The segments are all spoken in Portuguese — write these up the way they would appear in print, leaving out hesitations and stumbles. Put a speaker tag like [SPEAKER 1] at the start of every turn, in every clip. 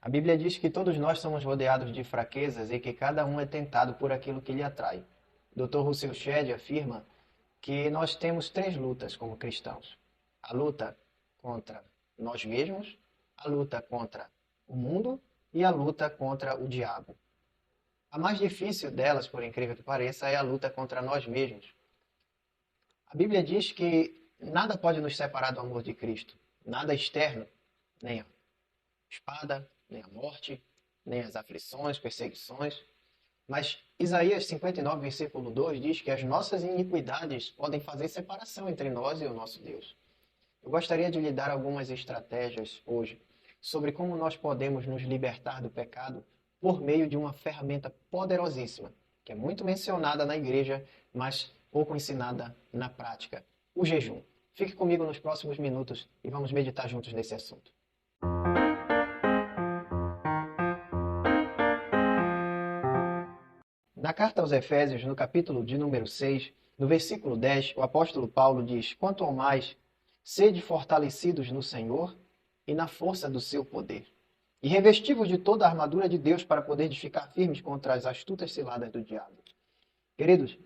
[SPEAKER 1] A Bíblia diz que todos nós somos rodeados de fraquezas e que cada um é tentado por aquilo que lhe atrai. Dr. Russell Shedd afirma que nós temos três lutas como cristãos: a luta contra nós mesmos, a luta contra o mundo e a luta contra o diabo. A mais difícil delas, por incrível que pareça, é a luta contra nós mesmos. A Bíblia diz que nada pode nos separar do amor de Cristo, nada externo, nem a espada, nem a morte, nem as aflições, perseguições. Mas Isaías 59, versículo 2 diz que as nossas iniquidades podem fazer separação entre nós e o nosso Deus. Eu gostaria de lhe dar algumas estratégias hoje sobre como nós podemos nos libertar do pecado por meio de uma ferramenta poderosíssima, que é muito mencionada na igreja, mas pouco ensinada na prática: o jejum. Fique comigo nos próximos minutos e vamos meditar juntos nesse assunto. Na carta aos Efésios, no capítulo de número 6, no versículo 10, o apóstolo Paulo diz: quanto ao mais, sede fortalecidos no Senhor e na força do seu poder, e revestivos de toda a armadura de Deus para poderdes ficar firmes contra as astutas ciladas do diabo. Queridos,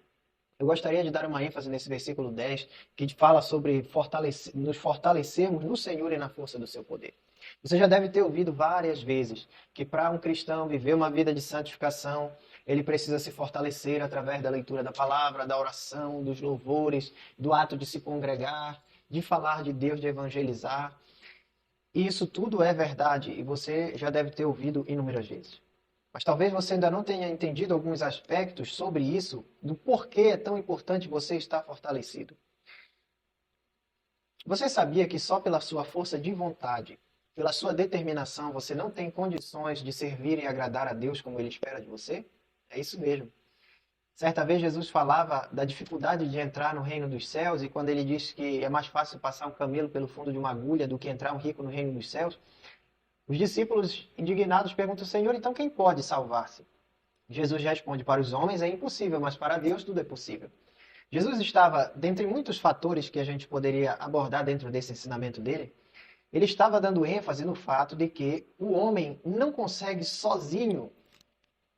[SPEAKER 1] eu gostaria de dar uma ênfase nesse versículo 10, que fala sobre nos fortalecermos no Senhor e na força do seu poder. Você já deve ter ouvido várias vezes que para um cristão viver uma vida de santificação, ele precisa se fortalecer através da leitura da palavra, da oração, dos louvores, do ato de se congregar, de falar de Deus, de evangelizar. E isso tudo é verdade e você já deve ter ouvido inúmeras vezes. Mas talvez você ainda não tenha entendido alguns aspectos sobre isso, do porquê é tão importante você estar fortalecido. Você sabia que só pela sua força de vontade, pela sua determinação, você não tem condições de servir e agradar a Deus como Ele espera de você? É isso mesmo. Certa vez Jesus falava da dificuldade de entrar no reino dos céus, e quando ele diz que é mais fácil passar um camelo pelo fundo de uma agulha do que entrar um rico no reino dos céus, os discípulos indignados perguntam: Senhor, então quem pode salvar-se? Jesus responde: para os homens é impossível, mas para Deus tudo é possível. Jesus estava, dentre muitos fatores que a gente poderia abordar dentro desse ensinamento dele, ele estava dando ênfase no fato de que o homem não consegue sozinho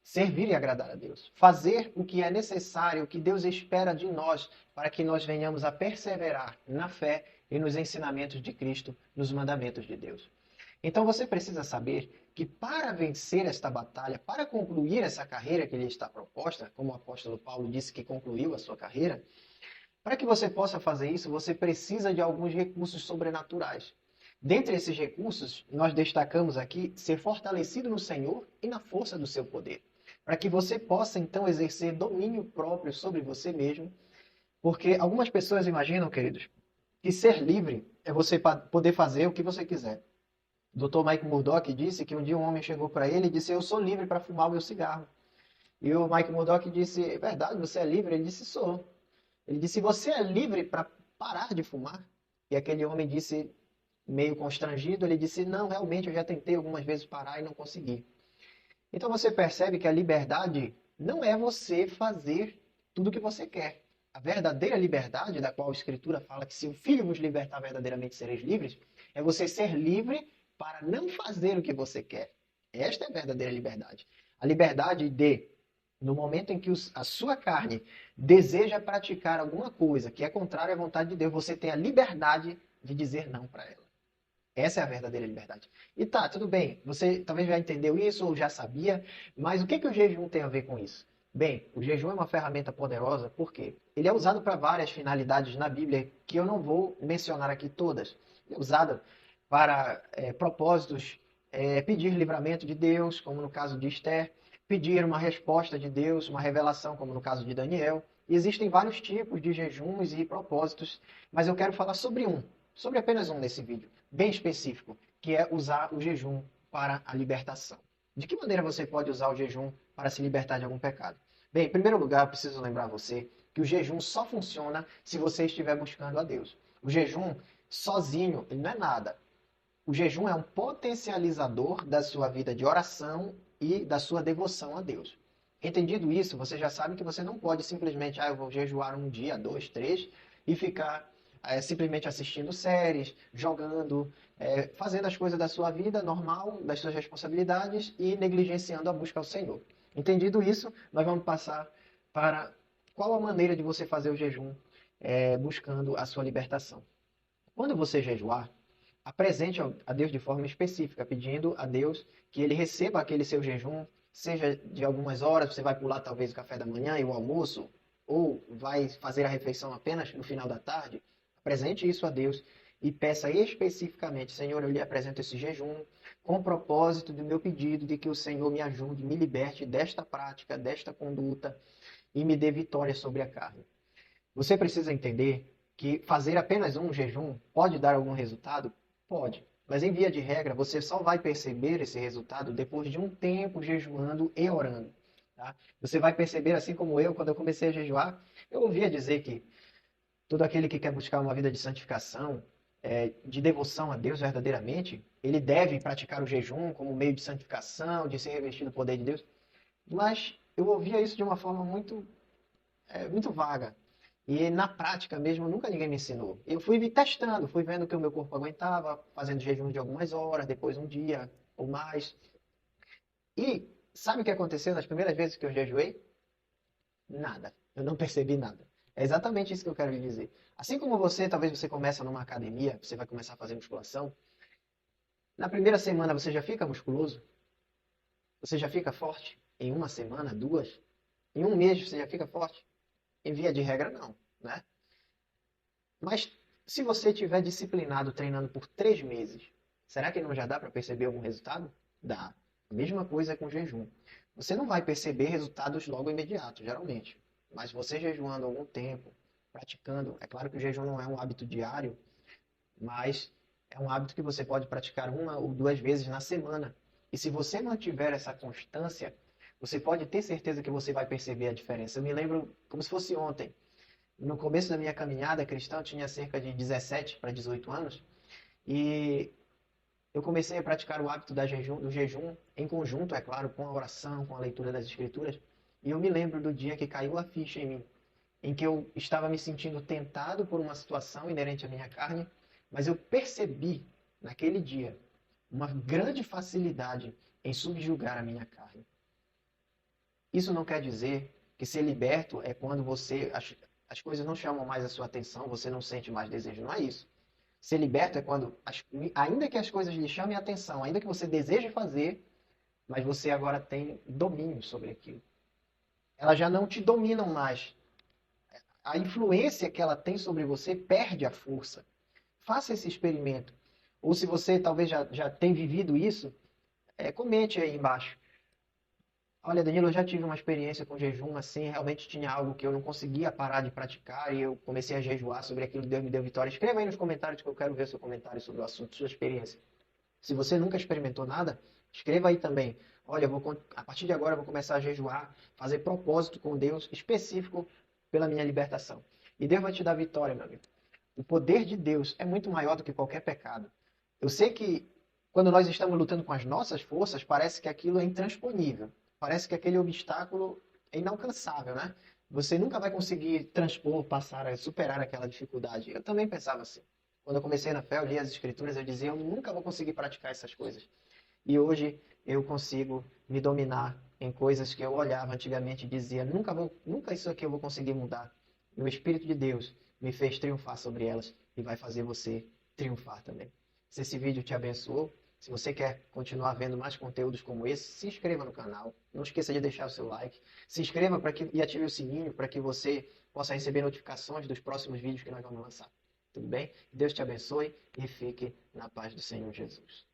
[SPEAKER 1] servir e agradar a Deus. Fazer o que é necessário, o que Deus espera de nós, para que nós venhamos a perseverar na fé e nos ensinamentos de Cristo, nos mandamentos de Deus. Então você precisa saber que para vencer esta batalha, para concluir essa carreira que lhe está proposta, como o apóstolo Paulo disse que concluiu a sua carreira, para que você possa fazer isso, você precisa de alguns recursos sobrenaturais. Dentre esses recursos, nós destacamos aqui ser fortalecido no Senhor e na força do seu poder, para que você possa então exercer domínio próprio sobre você mesmo, porque algumas pessoas imaginam, queridos, que ser livre é você poder fazer o que você quiser. O Dr. Mike Murdock disse que um dia um homem chegou para ele e disse: eu sou livre para fumar o meu cigarro. E o Mike Murdock disse: é verdade, você é livre? Ele disse: sou. Ele disse: você é livre para parar de fumar? E aquele homem disse, meio constrangido, ele disse: não, realmente eu já tentei algumas vezes parar e não consegui. Então você percebe que a liberdade não é você fazer tudo o que você quer. A verdadeira liberdade, da qual a Escritura fala que se o Filho vos libertar verdadeiramente sereis livres, é você ser livre para não fazer o que você quer. Esta é a verdadeira liberdade. A liberdade de, no momento em que a sua carne deseja praticar alguma coisa que é contrária à vontade de Deus, você tem a liberdade de dizer não para ela. Essa é a verdadeira liberdade. E tá, tudo bem, você talvez já entendeu isso ou já sabia, mas o que o jejum tem a ver com isso? Bem, o jejum é uma ferramenta poderosa, por quê? Ele é usado para várias finalidades na Bíblia, que eu não vou mencionar aqui todas. Ele é usado para propósitos, pedir livramento de Deus, como no caso de Esther, pedir uma resposta de Deus, uma revelação, como no caso de Daniel. E existem vários tipos de jejuns e propósitos, mas eu quero falar sobre apenas um nesse vídeo, bem específico, que é usar o jejum para a libertação. De que maneira você pode usar o jejum para se libertar de algum pecado? Bem, em primeiro lugar, eu preciso lembrar você que o jejum só funciona se você estiver buscando a Deus. O jejum sozinho, ele não é nada. O jejum é um potencializador da sua vida de oração e da sua devoção a Deus. Entendido isso, você já sabe que você não pode simplesmente, eu vou jejuar um dia, 2, 3, e ficar simplesmente assistindo séries, jogando, fazendo as coisas da sua vida normal, das suas responsabilidades e negligenciando a busca ao Senhor. Entendido isso, nós vamos passar para qual a maneira de você fazer o jejum buscando a sua libertação. Quando você jejuar, apresente a Deus de forma específica, pedindo a Deus que Ele receba aquele seu jejum, seja de algumas horas, você vai pular talvez o café da manhã e o almoço, ou vai fazer a refeição apenas no final da tarde. Apresente isso a Deus e peça especificamente: Senhor, eu lhe apresento esse jejum com o propósito do meu pedido de que o Senhor me ajude, me liberte desta prática, desta conduta e me dê vitória sobre a carne. Você precisa entender que fazer apenas um jejum pode dar algum resultado? Pode. Mas em via de regra, você só vai perceber esse resultado depois de um tempo jejuando e orando. Tá? Você vai perceber, assim como eu, quando eu comecei a jejuar, eu ouvia dizer que todo aquele que quer buscar uma vida de santificação, de devoção a Deus verdadeiramente, ele deve praticar o jejum como meio de santificação, de se revestir do poder de Deus. Mas eu ouvia isso de uma forma muito vaga. E na prática mesmo, nunca ninguém me ensinou. Eu fui testando, fui vendo o que o meu corpo aguentava, fazendo jejum de algumas horas, depois um dia ou mais. E sabe o que aconteceu nas primeiras vezes que eu jejuei? Nada. Eu não percebi nada. É exatamente isso que eu quero lhe dizer. Assim como talvez você começa numa academia, você vai começar a fazer musculação. Na primeira semana você já fica musculoso? Você já fica forte? Em uma semana, duas? Em um mês você já fica forte? Em via de regra, não, né? Mas se você estiver disciplinado treinando por 3 meses, será que não já dá para perceber algum resultado? Dá. A mesma coisa com jejum. Você não vai perceber resultados logo imediatos, geralmente. Mas você jejuando algum tempo, praticando, é claro que o jejum não é um hábito diário, mas é um hábito que você pode praticar 1 ou 2 vezes na semana. E se você mantiver essa constância, você pode ter certeza que você vai perceber a diferença. Eu me lembro como se fosse ontem. No começo da minha caminhada cristã, eu tinha cerca de 17 para 18 anos. E eu comecei a praticar o hábito do jejum em conjunto, é claro, com a oração, com a leitura das Escrituras. E eu me lembro do dia que caiu a ficha em mim, em que eu estava me sentindo tentado por uma situação inerente à minha carne, mas eu percebi, naquele dia, uma grande facilidade em subjugar a minha carne. Isso não quer dizer que ser liberto é quando as coisas não chamam mais a sua atenção, você não sente mais desejo. Não é isso. Ser liberto é quando, ainda que as coisas lhe chamem a atenção, ainda que você deseje fazer, mas você agora tem domínio sobre aquilo. Elas já não te dominam mais. A influência que ela tem sobre você perde a força. Faça esse experimento. Ou se você talvez já tem vivido isso, comente aí embaixo. Olha, Danilo, eu já tive uma experiência com jejum, assim, realmente tinha algo que eu não conseguia parar de praticar e eu comecei a jejuar sobre aquilo, Deus me deu vitória. Escreva aí nos comentários que eu quero ver seu comentário sobre o assunto, sua experiência. Se você nunca experimentou nada, escreva aí também. Olha, a partir de agora eu vou começar a jejuar, fazer propósito com Deus específico pela minha libertação. E Deus vai te dar vitória, meu amigo. O poder de Deus é muito maior do que qualquer pecado. Eu sei que quando nós estamos lutando com as nossas forças, parece que aquilo é intransponível. Parece que aquele obstáculo é inalcançável, né? Você nunca vai conseguir transpor, passar, superar aquela dificuldade. Eu também pensava assim. Quando eu comecei na fé, eu li as escrituras, eu dizia, eu nunca vou conseguir praticar essas coisas. E hoje eu consigo me dominar em coisas que eu olhava antigamente e dizia, nunca isso aqui eu vou conseguir mudar. E o Espírito de Deus me fez triunfar sobre elas e vai fazer você triunfar também. Se esse vídeo te abençoou, se você quer continuar vendo mais conteúdos como esse, se inscreva no canal. Não esqueça de deixar o seu like. Se inscreva e ative o sininho para que você possa receber notificações dos próximos vídeos que nós vamos lançar. Tudo bem? Deus te abençoe e fique na paz do Senhor Jesus.